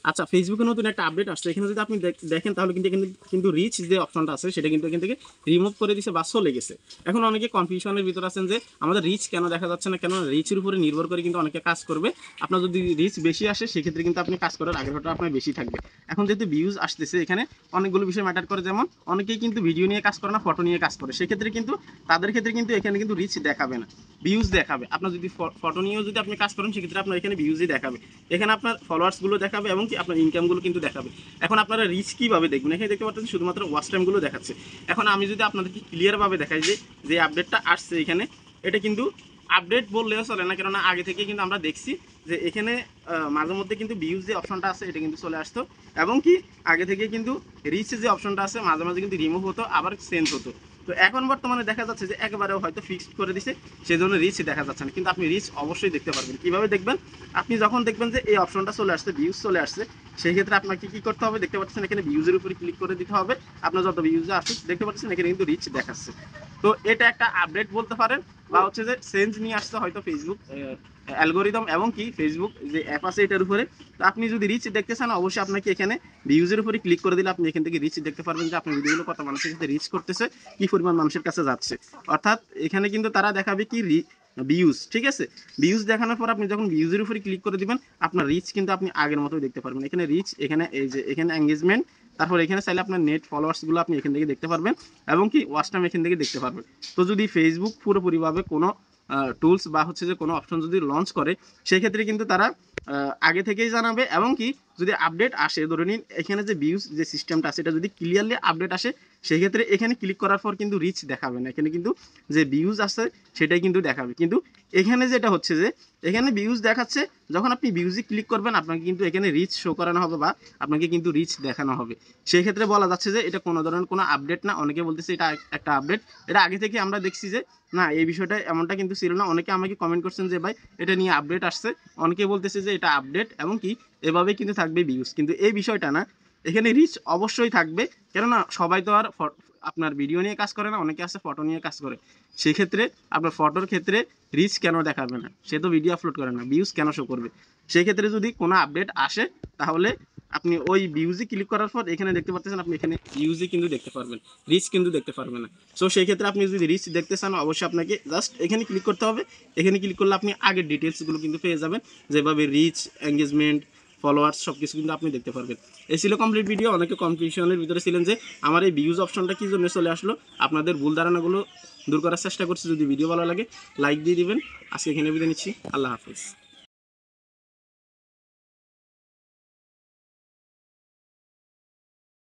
আচ্ছা, ফেসবুকে নতুন একটা আপডেট আসছে। এখানে যদি আপনি দেখেন তাহলে কিন্তু এখানে কিন্তু রিচ যে অপশনটা আছে সেটা কিন্তু এখান থেকে রিমুভ করে দিয়েছে বা চলে গেছে। এখন অনেকে কনফিউশনের ভিতর আছেন যে আমাদের রিচ কেন দেখা যাচ্ছে না, কেন রিচের উপরে নির্ভর করে কিন্তু অনেকে কাজ করবে। আপনার যদি রিচ বেশি আসে সেক্ষেত্রে কিন্তু আপনি কাজ করার আগ্রহটা আপনার বেশি থাকবে। এখন যেহেতু ভিউজ আসতেছে, এখানে অনেকগুলো বিষয় ম্যাটার করে। যেমন অনেকেই কিন্তু ভিডিও নিয়ে কাজ করে না, ফটো নিয়ে কাজ করে। সেক্ষেত্রে কিন্তু তাদের ক্ষেত্রে কিন্তু এখানে কিন্তু রিচ দেখাবে না, ভিউজ দেখাবে। আপনার যদি ফটো নিয়েও যদি আপনি কাজ করেন সেক্ষেত্রে আপনার এখানে ভিউজই দেখাবে, এখানে আপনার ফলোয়ার্সগুলো দেখাবে এবং কি আপনার ইনকামগুলো কিন্তু দেখাবে। এখন আপনারা রিচ কীভাবে দেখবেন? এখানে দেখতে পাচ্ছেন শুধুমাত্র ওয়াচ টাইমগুলো দেখাচ্ছে। এখন আমি যদি আপনাদেরকে ক্লিয়ারভাবে দেখাই যে আপডেটটা আসছে এখানে, এটা কিন্তু আপডেট বললেও চলে না, কেননা আগে থেকে কিন্তু আমরা দেখছি যে এখানে মাঝে মধ্যে কিন্তু ভিউজ যে অপশনটা আছে এটা কিন্তু চলে আসতো, এবং কি আগে থেকে কিন্তু রিচ যে অপশনটা আছে মাঝে মাঝে কিন্তু রিমুভ হতো, আবার চেঞ্জ হতো। তো এখন বর্তমানে দেখা যাচ্ছে যে একেবারেও হয়তো ফিক্সড করে দিছে, সেই জন্য রিচ দেখা যাচ্ছে না। কিন্তু আপনি রিচ অবশ্যই দেখতে পারবেন। কীভাবে দেখবেন? আপনি যখন দেখবেন যে এই অপশনটা চলে আসছে, ভিউজ চলে আসছে, সেই ক্ষেত্রে আপনাকে কী করতে হবে? দেখতে পাচ্ছেন এখানে ভিউজের উপরে ক্লিক করে দিতে হবে। আপনার যত ভিউজ আসছে দেখতে পাচ্ছেন এখানে কিন্তু রিচ দেখাচ্ছে। তো এটা একটা আপডেট বলতে পারেন, বা হচ্ছে যে চেঞ্জ নিয়ে আসছে হয়তো ফেসবুক অ্যালগোরিদম, এবং কি ফেসবুক যে অ্যাপ আছে এটার উপরে। তো আপনি যদি রিচ দেখতে চান অবশ্যই আপনাকে এখানে ভিউজের উপরে ক্লিক করে দিলে আপনি এখান থেকে রিচ দেখতে পারবেন যে আপনার ভিডিওগুলো কত মানুষের কাছে রিচ করতেছে, কী পরিমাণ মানুষের কাছে যাচ্ছে। অর্থাৎ এখানে কিন্তু তারা দেখাবে কি ভিউজ, ঠিক আছে। ভিউজ দেখানোর পর আপনি যখন ভিউজের উপরে ক্লিক করে দিবেন আপনার রিচ কিন্তু আপনি আগের মতোই দেখতে পারবেন। এখানে রিচ, এখানে এই যে এখানে এঙ্গেজমেন্ট, তারপর এখানে চাইলে আপনার নেট ফলোয়ার্সগুলো আপনি এখান থেকে দেখতে পারবেন, এবং কি ওয়াচ টাইম এখান থেকে দেখতে পারবেন। তো যদি ফেসবুক পুরোপুরিভাবে কোনো টুলস বা হচ্ছে যে কোনো অপশন যদি লঞ্চ করে, সেক্ষেত্রে কিন্তু তারা আগে থেকেই জানাবে, এবং কি যদি আপডেট আসে, ধরে নিন এখানে যে ভিউজ যে সিস্টেমটা আছে এটা যদি ক্লিয়ারলি আপডেট আসে, সেক্ষেত্রে এখানে ক্লিক করার পর কিন্তু রিচ দেখাবে না, এখানে কিন্তু যে ভিউজ আছে সেটাই কিন্তু দেখাবে। কিন্তু এখানে যেটা হচ্ছে যে এখানে ভিউজ দেখাচ্ছে, যখন আপনি ভিউজে ক্লিক করবেন আপনাকে কিন্তু এখানে রিচ শো করানো হবে বা আপনাকে কিন্তু রিচ দেখানো হবে। সেক্ষেত্রে বলা যাচ্ছে যে এটা কোনো ধরনের কোনো আপডেট না। অনেকে বলতেছে এটা একটা আপডেট, এটা আগে থেকে আমরা দেখছি যে না, এই বিষয়টা এমনটা কিন্তু ছিল না। অনেকে আমাকে কমেন্ট করছেন যে ভাই এটা নিয়ে আপডেট আসছে, অনেকে বলতেছে যে এটা আপডেট, এবং কি এভাবে কিন্তু থাকবে ভিউজ, কিন্তু এই বিষয়টা না। এখানে রিচ অবশ্যই থাকবে, কেননা সবাই তো আর আপনার ভিডিও নিয়ে কাজ করে না, অনেকে আছে ফটো নিয়ে কাজ করে। সেক্ষেত্রে আপনার ফটোর ক্ষেত্রে রিচ কেন দেখাবে না? সে তো ভিডিও আপলোড করে না, ভিউজ কেন শো করবে? সেক্ষেত্রে যদি কোনো আপডেট আসে তাহলে আপনি ওই ভিউজে ক্লিক করার পর এখানে দেখতে পাচ্ছেন আপনি এখানে ভিউজই কিন্তু দেখতে পারবেন, রিচ কিন্তু দেখতে পারবেন না। সো সেই ক্ষেত্রে আপনি যদি রিচ দেখতে চান অবশ্যই আপনাকে জাস্ট এখানে ক্লিক করতে হবে। এখানে ক্লিক করলে আপনি আগের ডিটেলসগুলো কিন্তু পেয়ে যাবেন, যেভাবে রিচ, এঙ্গেজমেন্ট, ফলোয়ার্স সব কিছু কিন্তু আপনি দেখতে পারবেন। এই ছিল কমপ্লিট ভিডিও। অনেকে কনফিউশনের ভিতরে ছিলেন যে আমার এই ভিউজ অপশনটা কী জন্য চলে আসলো। আপনাদের ভুল ধারণাগুলো দূর করার চেষ্টা করছি। যদি ভিডিও ভালো লাগে লাইক দিয়ে দিবেন। আজকে এখানে বিদায় নিচ্ছি। আল্লাহ হাফিজ।